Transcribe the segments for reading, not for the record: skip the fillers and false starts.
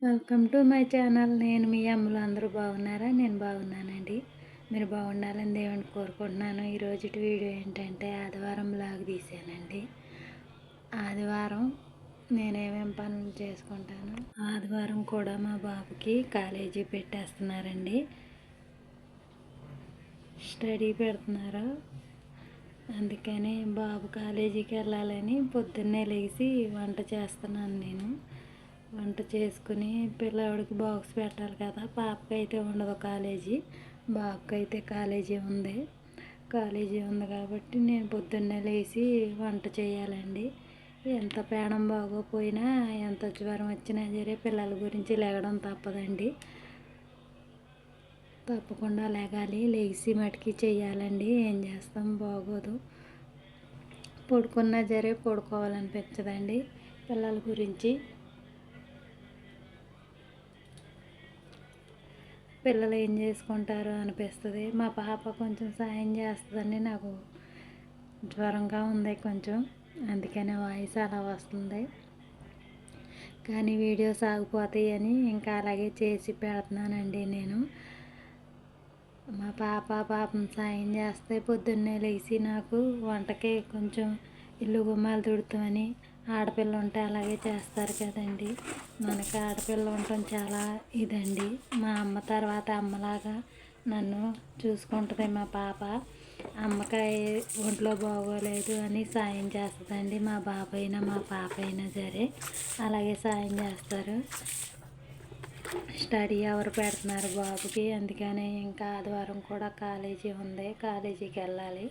Welcome to my channel. నేను మీ అమ్మలు అందరూ బాగున్నారా? నేను బాగున్నానండి. మీరు బాగుండాలని దేవుని కోరుకుంటున్నాను. ఈరోజు వీడియో ఏంటంటే ఆదివారం లాగా తీసానండి. ఆదివారం నేనేమేం పనులు చేసుకుంటాను. ఆదివారం కూడా మా బాబుకి కాలేజీ పెట్టేస్తున్నారండి. స్టడీ పెడుతున్నారు. అందుకని బాబు కాలేజీకి వెళ్ళాలని పొద్దున్నే లేచి వంట చేస్తున్నాను. నేను వంట చేసుకుని పిల్లవాడికి బాక్స్ పెట్టాలి కదా. పాపకి అయితే ఉండదు కాలేజీ, బాబుకి అయితే కాలేజీ ఉంది. కాబట్టి నేను పొద్దున్నే లేచి వంట చేయాలండి. ఎంత పేడం బాగోపోయినా, ఎంత జ్వరం వచ్చినా సరే పిల్లల గురించి లెగడం తప్పదండి. తప్పకుండా లెగాలి, లేచి మటుకి చెయ్యాలండి. ఏం చేస్తాం, బాగోదు. పడుకున్నా సరే పడుకోవాలనిపించదండి. పిల్లల గురించి పిల్లలు ఏం చేసుకుంటారో అనిపిస్తుంది. మా పాప కొంచెం సాయం చేస్తుందండి. నాకు జ్వరంగా ఉంది కొంచెం, అందుకనే వాయిస్ అలా వస్తుంది. కానీ వీడియోస్ ఆగిపోతాయని ఇంకా అలాగే చేసి పెడుతున్నానండి నేను. మా పాపం సాయం చేస్తే పొద్దున్నే లేచి నాకు వంటకి కొంచెం ఇల్లు గుమ్మాలు తుడుతామని. ఆడపిల్ల ఉంటే అలాగే చేస్తారు కదండి. మనకి ఆడపిల్ల ఉండటం చాలా ఇదండి. మా అమ్మ తర్వాత అమ్మలాగా నన్ను చూసుకుంటుంది మా పాప. అమ్మకి ఒంట్లో బాగోలేదు అని సాయం చేస్తుందండి. మా బాబు అయినా మా పాప అయినా సరే అలాగే సాయం చేస్తారు. స్టడీ అవర్ పెడుతున్నారు బాబుకి, అందుకని ఇంకా ఆదివారం కూడా కాలేజీ ఉంది, కాలేజీకి వెళ్ళాలి.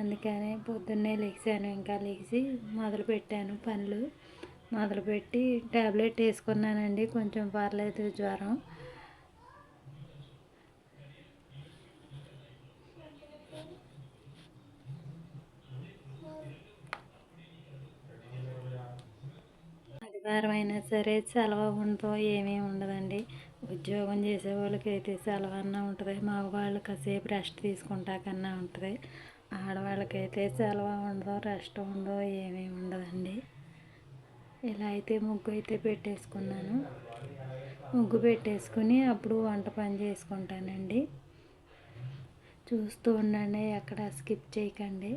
అందుకని పొద్దున్నే లెగిసాను. ఇంకా లెగిసి మొదలుపెట్టాను పనులు. మొదలుపెట్టి ట్యాబ్లెట్ వేసుకున్నానండి. కొంచెం పర్లేదు జ్వరం. ఆదివారం అయినా సరే సెలవు ఉండదో ఏమీ ఉండదండి. ఉద్యోగం చేసే వాళ్ళకి అయితే సెలవు అన్నా ఉంటుంది, మగవాళ్ళు కాసేపు రెస్ట్ తీసుకుంటాకన్నా ఉంటుంది. ఆడవాళ్ళకైతే సెలవు ఉండదు, రెస్ట్ ఉండదు, ఏమీ ఉండదండి. ఇలా అయితే ముగ్గు అయితే పెట్టేసుకున్నాను. ముగ్గు పెట్టేసుకుని అప్పుడు వంట పని చేసుకుంటానండి. చూస్తూ ఉండండి, ఎక్కడ స్కిప్ చేయకండి.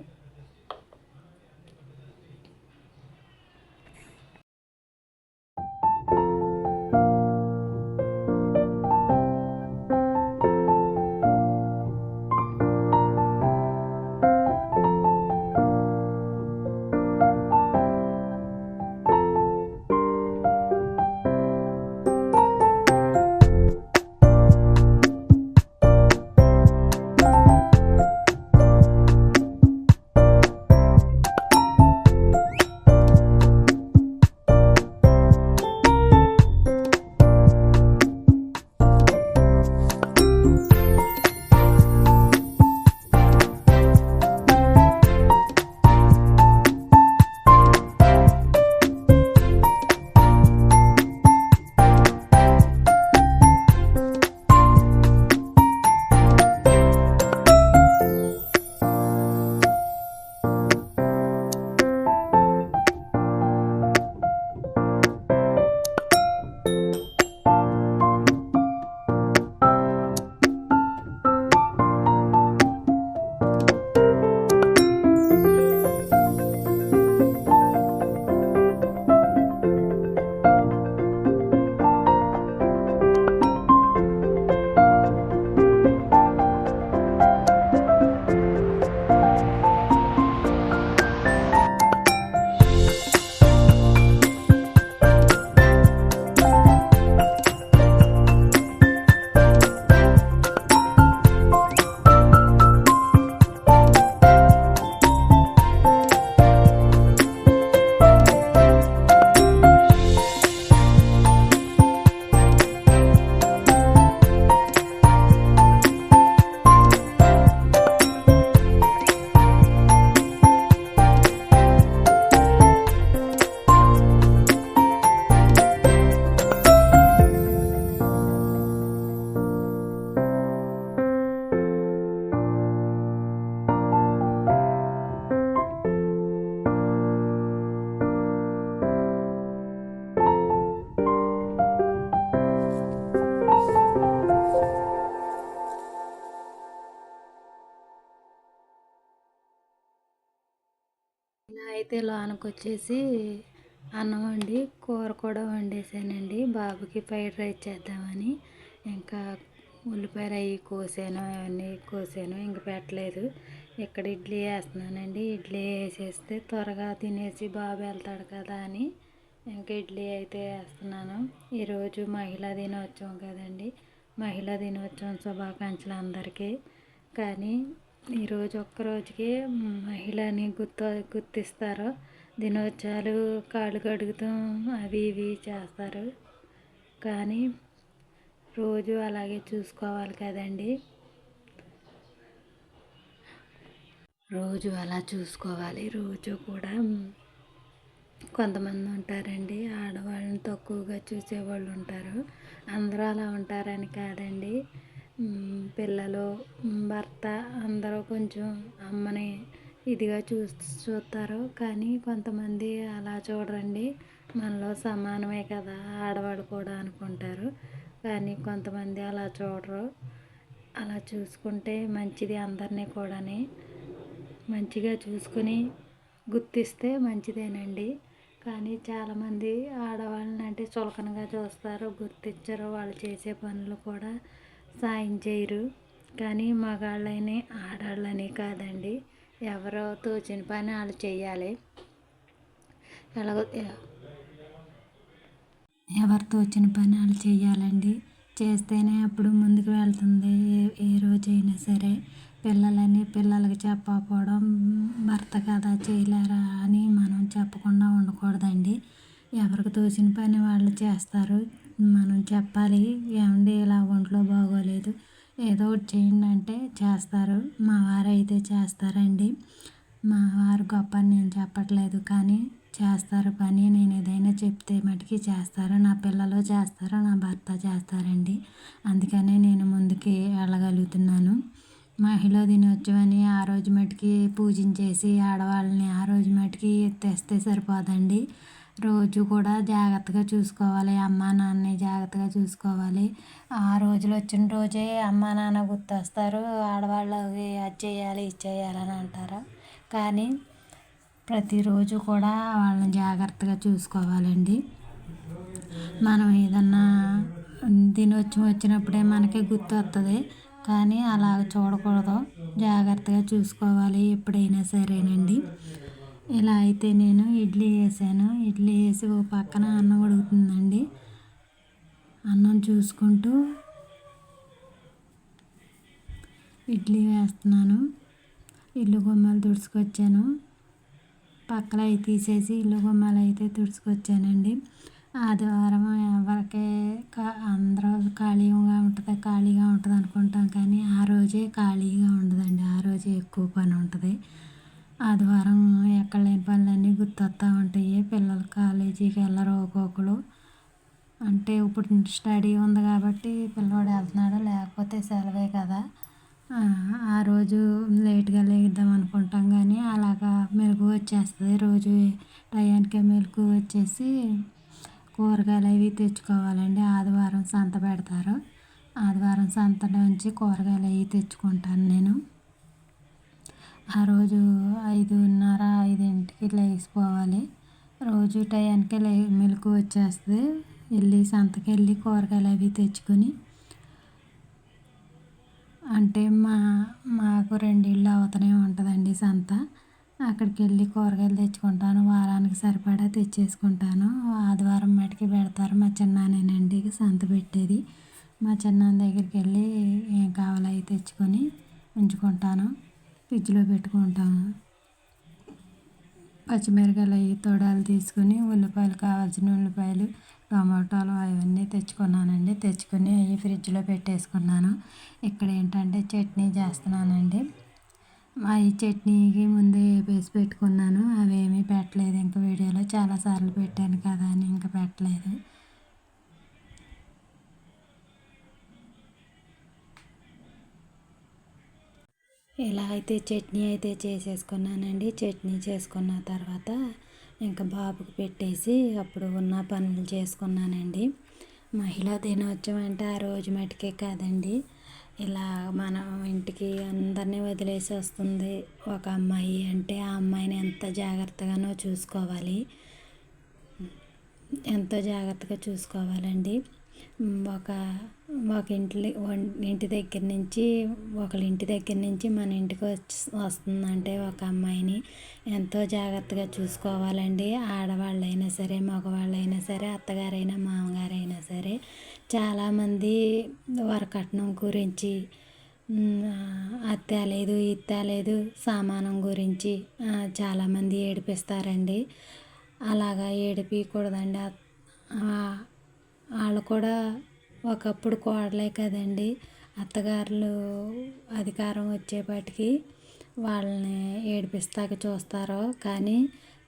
అయితే లోనకొచ్చేసి అన్నం వండి కూర కూడా వండేసానండి. బాబుకి ఫ్రైడ్ రైస్ చేద్దామని. ఇంకా ఉల్లిపాయలు అవి కోసాను, అవన్నీ కోసాను, ఇంక పెట్టలేదు. ఇక్కడ ఇడ్లీ వేస్తున్నానండి. ఇడ్లీ వేసేస్తే త్వరగా తినేసి బాబు వెళ్తాడు కదా అని ఇంకా ఇడ్లీ అయితే వేస్తున్నాను. ఈరోజు మహిళా దినోత్సవం కదండి. మహిళా దినోత్సవం శుభాకాంక్షలు అందరికీ. కానీ ఈరోజు ఒక్కరోజుకి మహిళని గుర్తిస్తారు. దినోత్సవాలు కాళ్ళు కడుగుతాం అవి ఇవి చేస్తారు. కానీ రోజు అలాగే చూసుకోవాలి కదండి. రోజు అలా చూసుకోవాలి. రోజు కూడా కొంతమంది ఉంటారండి, ఆడవాళ్ళని తక్కువగా చూసేవాళ్ళు ఉంటారు. అందరూ అలా ఉంటారని కాదండి. పిల్లలు, భర్త అందరూ కొంచెం అమ్మని ఇదిగా చూస్తారు. కానీ కొంతమంది అలా చూడరండి. మనలో సమానమే కదా ఆడవాళ్ళు కూడా అనుకుంటారు. కానీ కొంతమంది అలా చూడరు. అలా చూసుకుంటే మంచిది. అందరినీ కూడా మంచిగా చూసుకుని గుర్తిస్తే మంచిదేనండి. కానీ చాలామంది ఆడవాళ్ళని అంటే చులకనగా చూస్తారు, గుర్తించరు. వాళ్ళు చేసే పనులు కూడా సాయం చేయరు. కానీ మగాళ్ళని ఆడవాళ్ళని కాదండి, ఎవరో తోచిన పని వాళ్ళు చేయాలి. ఎలాగో ఎవరు తోచిన పని వాళ్ళు చేయాలండి. చేస్తేనే అప్పుడు ముందుకు వెళ్తుంది. ఏ రోజైనా సరే పిల్లలకి చెప్పకపోవడం, భర్త కదా చేయలేరా అని మనం చెప్పకుండా ఉండకూడదండి. ఎవరికి తోచిన పని వాళ్ళు చేస్తారు. మనం చెప్పాలి, ఏమండి ఇలా ఒంట్లో బాగోలేదు, ఏదో ఒకటి చేయండి అంటే చేస్తారు. మా వారైతే చేస్తారండి. మా వారు గొప్ప అని నేను చెప్పట్లేదు, కానీ చేస్తారు పని. నేను ఏదైనా చెప్తే మటుకి చేస్తారు. నా పిల్లలు చేస్తారు, నా భర్త చేస్తారండి. అందుకనే నేను ముందుకి వెళ్ళగలుగుతున్నాను. మహిళా దినోత్సవాన్ని ఆ రోజు మటుకి పూజించేసి ఆడవాళ్ళని ఆ రోజు మటుకి తెస్తే సరిపోదండి. రోజు కూడా జాగ్రత్తగా చూసుకోవాలి. అమ్మా నాన్నని జాగ్రత్తగా చూసుకోవాలి. ఆ రోజులు వచ్చిన రోజే అమ్మా నాన్న గుర్తొస్తారు. ఆడవాళ్ళకి అది చేయాలి ఇది చేయాలని అంటారు. కానీ ప్రతిరోజు కూడా వాళ్ళని జాగ్రత్తగా చూసుకోవాలండి. మనం ఏదన్నా దినోత్సవం వచ్చినప్పుడే మనకి గుర్తు వస్తుంది. కానీ అలా చూడకూడదు, జాగ్రత్తగా చూసుకోవాలి ఎప్పుడైనా సరేనండి. ఇలా అయితే నేను ఇడ్లీ వేసాను. ఇడ్లీ వేసి ఓ పక్కన అన్నం ఉడుకుతుందండి. అన్నం చూసుకుంటూ ఇడ్లీ వేస్తున్నాను. ఇల్లు గుమ్మాలు తుడుచుకొచ్చాను. పక్కలు అవి తీసేసి ఇల్లు గుమ్మాలు అయితే తుడుచుకొచ్చానండి. ఆదివారం ఎవరికి అందరూ ఖాళీగా ఉంటుంది అనుకుంటాం, కానీ ఆ రోజే ఖాళీగా ఉండదండి. ఆ రోజే ఎక్కువ పని ఉంటుంది. ఆదివారం ఎక్కడ లేని పనులన్నీ గుర్తొస్తూ ఉంటాయి. పిల్లలు కాలేజీకి వెళ్ళరు ఒక్కొక్కరు. అంటే ఇప్పుడు స్టడీ ఉంది కాబట్టి పిల్లవాడు వెళ్తున్నాడు, లేకపోతే సెలవే కదా. ఆ రోజు లేట్గా లేద్దాం అనుకుంటాం, కానీ అలాగా మెలకు వచ్చేస్తుంది. రోజు టయానికి మెలకు వచ్చేసి కూరగాయలు అవి తెచ్చుకోవాలండి. ఆదివారం సంత పెడతారు. ఆదివారం సంతలోంచి కూరగాయలు అవి తెచ్చుకుంటాను నేను. ఆ రోజు 5:30, 5కి లేచిపోవాలి. రోజు టయానికి మెలకు వచ్చేస్తుంది. సంతకి వెళ్ళి కూరగాయలు అవి తెచ్చుకొని, అంటే మాకు 2 ఇళ్ళు అవుతూనే ఉంటుందండి సంత. అక్కడికి వెళ్ళి కూరగాయలు తెచ్చుకుంటాను. వారానికి సరిపడా తెచ్చేసుకుంటాను. ఆదివారం మటుకి పెడతారు. మా చిన్నానేనండి సంత పెట్టేది. మా చిన్నాన్న దగ్గరికి వెళ్ళి ఏం కావాలో అవి తెచ్చుకొని ఉంచుకుంటాను, ఫ్రిడ్జ్లో పెట్టుకుంటాము. పచ్చిమిరపకాయలు అవి తొడాలు తీసుకుని, ఉల్లిపాయలు కావాల్సిన ఉల్లిపాయలు, టమాటాలు అవన్నీ తెచ్చుకున్నానండి. తెచ్చుకొని అవి ఫ్రిడ్జ్లో పెట్టేసుకున్నాను. ఇక్కడ ఏంటంటే చట్నీ చేస్తున్నానండి. ఈ చట్నీకి ముందే వేసి పెట్టుకున్నాను. అవేమీ పెట్టలేదు. ఇంకా వీడియోలో చాలాసార్లు పెట్టాను కదా అని ఇంకా పెట్టలేదు. ఇలా అయితే చట్నీ అయితే చేసేసుకున్నానండి. చట్నీ చేసుకున్న తర్వాత ఇంకా బాబుకి పెట్టేసి అప్పుడు ఉన్న పనులు చేసుకున్నానండి. మహిళా దినోత్సవం అంటే ఆ రోజు మటుకే కాదండి, ఇలా మనం ఇంటికి అందరినీ వదిలేసి వస్తుంది ఒక అమ్మాయి అంటే ఆ అమ్మాయిని ఎంత జాగ్రత్తగానో చూసుకోవాలి, ఎంతో జాగ్రత్తగా చూసుకోవాలండి. ఒక ఒక ఇంటి దగ్గర నుంచి ఒకళ్ళ ఇంటి దగ్గర నుంచి మన ఇంటికి వస్తుందంటే ఒక అమ్మాయిని ఎంతో జాగ్రత్తగా చూసుకోవాలండి. ఆడవాళ్ళైనా సరే, మగవాళ్ళైనా సరే, అత్తగారైనా మామగారైనా సరే. చాలామంది వరకట్నం గురించి, అది తేలేదు ఇది తేలేదు సామానం గురించి చాలామంది ఏడిపిస్తారండి. అలాగా ఏడిపించకూడదండి. వాళ్ళు కూడా ఒకప్పుడు కోడలే కదండి. అత్తగారులు అధికారం వచ్చేపాటికి వాళ్ళని ఏడిపిస్తాకి చూస్తారు. కానీ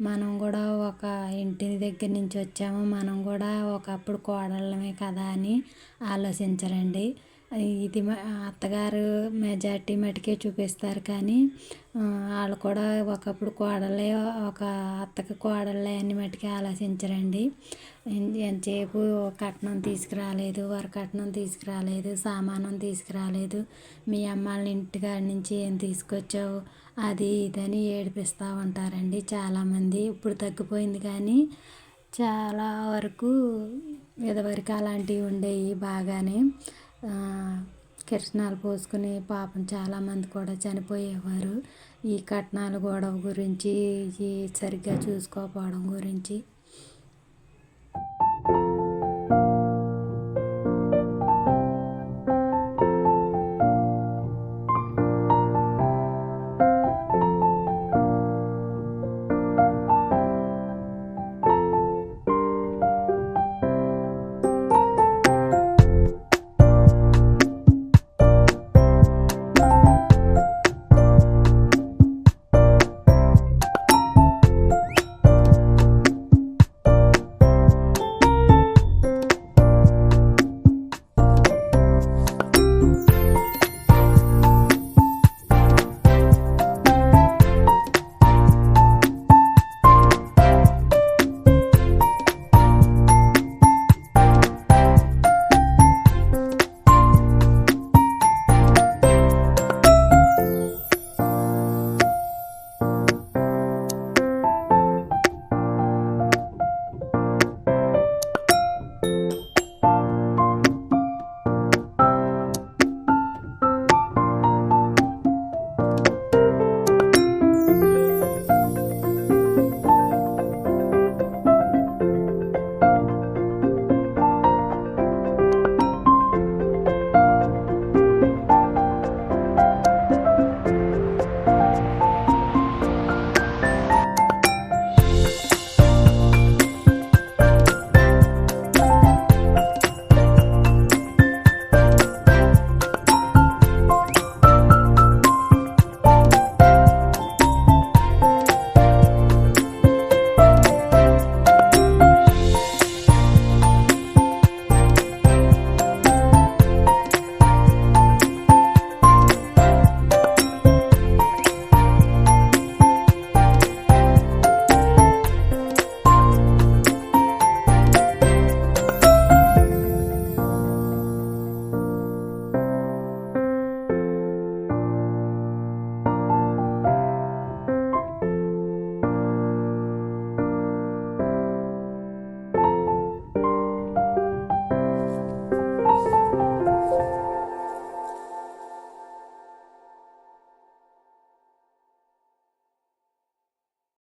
మనం కూడా ఒక ఇంటి దగ్గర నుంచి వచ్చాము, మనం కూడా ఒకప్పుడు కోడళ్ళమే కదా అని ఆలోచించరండి. ఇది అత్తగారు మెజారిటీ మటుకే చూపిస్తారు. కానీ వాళ్ళు కూడా ఒకప్పుడు కోడలే, ఒక అత్తకి కోడళ్ళే అని మటుకే ఆలోచించరండి. ఎంతసేపు కట్నం తీసుకురాలేదు, వరకట్నం తీసుకురాలేదు, సామానం తీసుకురాలేదు, మీ అమ్మాళ్ళ ఇంటికాడ నుంచి ఏం తీసుకొచ్చావు అది ఇదని ఏడిపిస్తూ ఉంటారండి చాలామంది. ఇప్పుడు తగ్గిపోయింది కానీ చాలా వరకు ఇదివరకు అలాంటివి ఉండేవి బాగానే. కిరసనాలు పోసుకుని పాపం చాలామంది కూడా చనిపోయేవారు ఈ కట్నాల గొడవ గురించి, ఈ సరిగ్గా చూసుకోకపోవడం గురించి.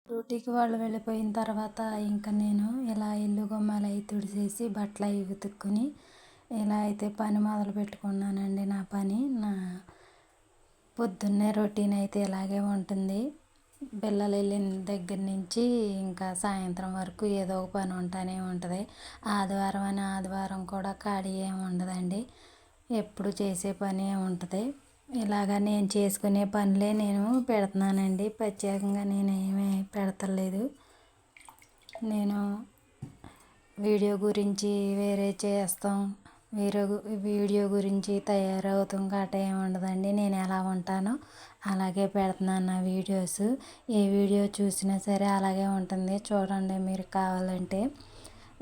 డ్యూటీకి వాళ్ళు వెళ్ళిపోయిన తర్వాత ఇంకా నేను ఇలా ఇల్లు గుమ్మాలు అవి తుడిచేసి బట్టలు అవి ఉతుక్కుని ఇలా అయితే పని మొదలు పెట్టుకున్నానండి. నా పని పొద్దున్నే రొటీన్ అయితే ఇలాగే ఉంటుంది. పిల్లలు వెళ్ళిన దగ్గర నుంచి ఇంకా సాయంత్రం వరకు ఏదో ఒక పని ఉంటూనే ఉంటుంది. ఆదివారం అని ఆదివారం కూడా ఖాళీ ఏమి ఉండదండి, ఎప్పుడు చేసే పని ఉంటుంది. ఇలాగ నేను చేసుకునే పనులే నేను పెడుతున్నానండి, ప్రత్యేకంగా నేను ఏమీ పెడతలేదు. నేను వీడియో గురించి వేరే చేస్తాం, వీడియో గురించి తయారవుతాం గట్ట ఏమి ఉండదండి. నేను ఎలా ఉంటానో అలాగే పెడుతున్నాను నా వీడియోస్. ఏ వీడియో చూసినా సరే అలాగే ఉంటుంది, చూడండి మీరు కావాలంటే.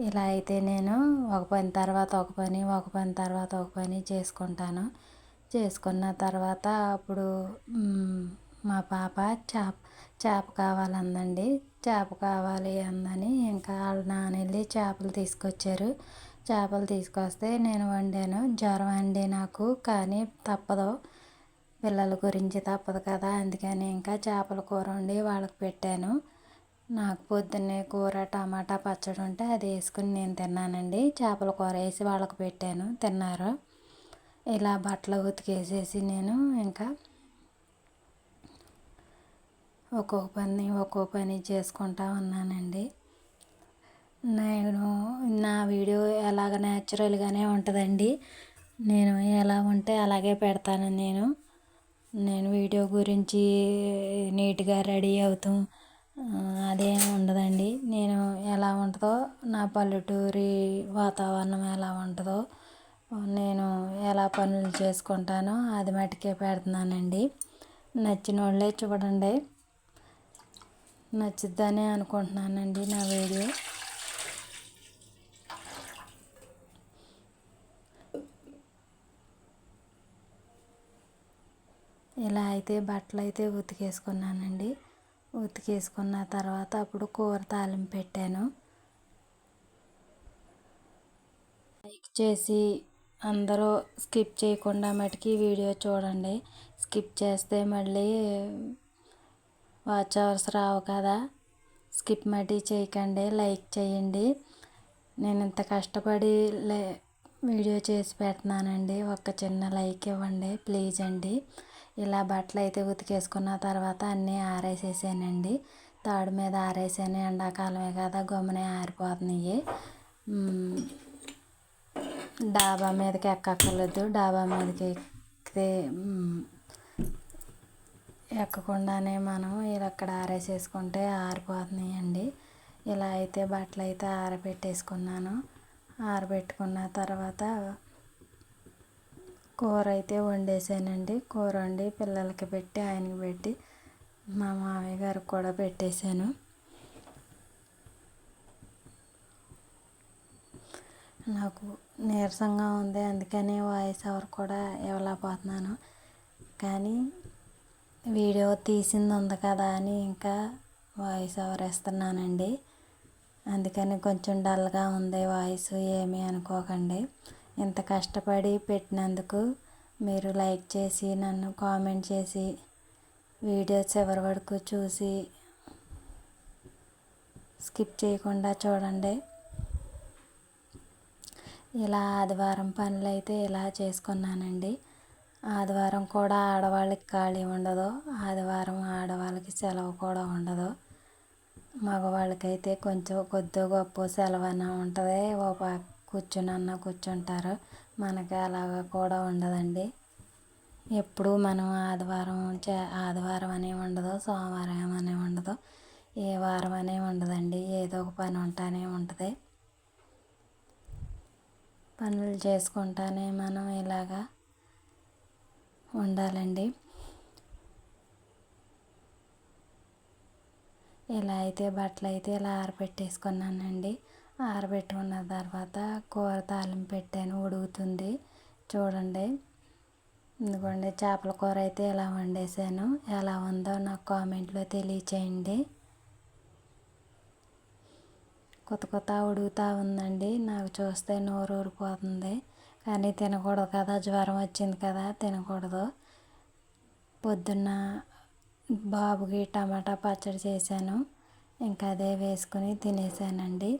ఇలా అయితే నేను ఒక పని తర్వాత ఒక పని, ఒక పని తర్వాత ఒక పని చేసుకుంటాను. చేసుకున్న తర్వాత అప్పుడు మా పాప చేప కావాలందండి. చేప కావాలి అందని ఇంకా వాళ్ళ నాన్న వెళ్ళి చేపలు తీసుకొచ్చారు. చేపలు తీసుకొస్తే నేను వండాను. జ్వరం అండి నాకు, కానీ తప్పదు, పిల్లల గురించి తప్పదు కదా, అందుకని ఇంకా చేపల కూర వండి వాళ్ళకి పెట్టాను. నాకు పొద్దున్నే కూర టమాటా పచ్చడి ఉంటే అది వేసుకుని నేను తిన్నానండి. చేపల కూర వేసి వాళ్ళకి పెట్టాను, తిన్నారు. ఇలా బట్టలు ఉతికేసేసి నేను ఇంకా ఒక్కో పని చేసుకుంటా ఉన్నానండి. నేను నా వీడియో ఎలాగ న్యాచురల్గానే ఉంటుందండి. నేను ఎలా ఉంటే అలాగే పెడతాను. నేను వీడియో గురించి నీట్గా రెడీ అవుతాం అదేం ఉండదండి. నేను ఎలా ఉంటుందో, నా పల్లెటూరి వాతావరణం ఎలా ఉంటుందో, నేను ఎలా పనులు చేసుకుంటానో అది మటుకే పెడుతున్నానండి. నచ్చిన వాళ్ళే చూడండి, నచ్చుద్దని అనుకుంటున్నానండి నా వీడియో. ఇలా అయితే బట్టలు అయితే ఉతికేసుకున్నానండి. ఉతికేసుకున్న తర్వాత అప్పుడు కూర తాలింపు పెట్టాను. లైక్ చేసి అందరూ స్కిప్ చేయకుండా మటుకి వీడియో చూడండి. స్కిప్ చేస్తే మళ్ళీ వాచ్ అవర్స్ రావు కదా. స్కిప్ మటీ చేయకండి, లైక్ చేయండి. నేను ఇంత కష్టపడి వీడియో చేసి పెడుతున్నానండి. ఒక చిన్న లైక్ ఇవ్వండి ప్లీజ్ అండి. ఇలా బట్టలు అయితే ఉతికేసుకున్న తర్వాత అన్నీ ఆరేసేసానండి. తాడు మీద ఆరేసాను, ఎండాకాలమే కదా గమ్మునే ఆరిపోతున్నాయి. డాబా మీదకి ఎక్కక్కర్లేదు. డాబా మీదకి ఎక్కితే ఎక్కకుండానే మనం ఇలా అక్కడ ఆరేసేసుకుంటే ఆరిపోతున్నాయండి. ఇలా అయితే బట్టలు అయితే ఆరబెట్టేసుకున్నాను. ఆరబెట్టుకున్న తర్వాత కూర అయితే వండేసానండి. కూర వండి పిల్లలకి పెట్టి ఆయనకి పెట్టి మా మామయ్య గారికి కూడా పెట్టేశాను. నాకు నీరసంగా ఉంది, అందుకని వాయిస్ ఓవర్ కూడా ఇవ్వలేకపోతున్నాను. కానీ వీడియో తీసింది ఉంది కదా అని ఇంకా వాయిస్ ఓవర్ ఇస్తున్నానండి. అందుకని కొంచెం డల్గా ఉంది వాయిస్, ఏమీ అనుకోకండి. ఇంత కష్టపడి పెట్టినందుకు మీరు లైక్ చేసి నన్ను కామెంట్ చేసి వీడియో చివరి వరకు చూసి స్కిప్ చేయకుండా చూడండి. ఇలా ఆదివారం పనులు అయితే ఇలా చేసుకున్నానండి. ఆదివారం కూడా ఆడవాళ్ళకి ఖాళీ ఉండదు. ఆదివారం ఆడవాళ్ళకి సెలవు కూడా ఉండదు. మగవాళ్ళకైతే కొంచెం కొద్ది గొప్ప సెలవు అన్న ఉంటుంది, ఓ కూర్చుంటారు. మనకి అలాగా కూడా ఉండదండి. ఎప్పుడు మనం ఆదివారం అనే ఉండదు, సోమవారం అనే ఉండదు, ఏ వారం అనే ఉండదండి. ఏదో ఒక పని ఉంటానే ఉంటుంది. పనులు చేసుకుంటానే మనం ఇలాగా ఉండాలండి. ఇలా అయితే బట్టలు అయితే ఇలా ఆరబెట్టేసుకున్నానండి. ఆరబెట్టుకున్న తర్వాత కూర తాలింపు పెట్టాను, ఉడుకుతుంది చూడండి. ఎందుకండి చేపల కూర అయితే ఎలా వండేసాను, ఎలా ఉందో నాకు కామెంట్లో తెలియచేయండి. కొత్త ఉడుకుతూ ఉందండి. నాకు చూస్తే నోరు ఊరిపోతుంది, కానీ తినకూడదు కదా, జ్వరం వచ్చింది కదా, తినకూడదు. పొద్దున్న బాబుకి టమాటా పచ్చడి చేశాను, ఇంకా అదే వేసుకుని తినేసానండి.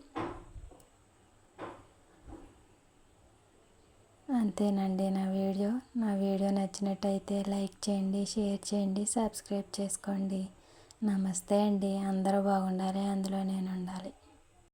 అంతేనండి నా వీడియో నచ్చినట్టయితే లైక్ చేయండి, షేర్ చేయండి, సబ్స్క్రైబ్ చేసుకోండి. నమస్తే అండి. అందరూ బాగుండాలి, అందులో నేను ఉండాలి.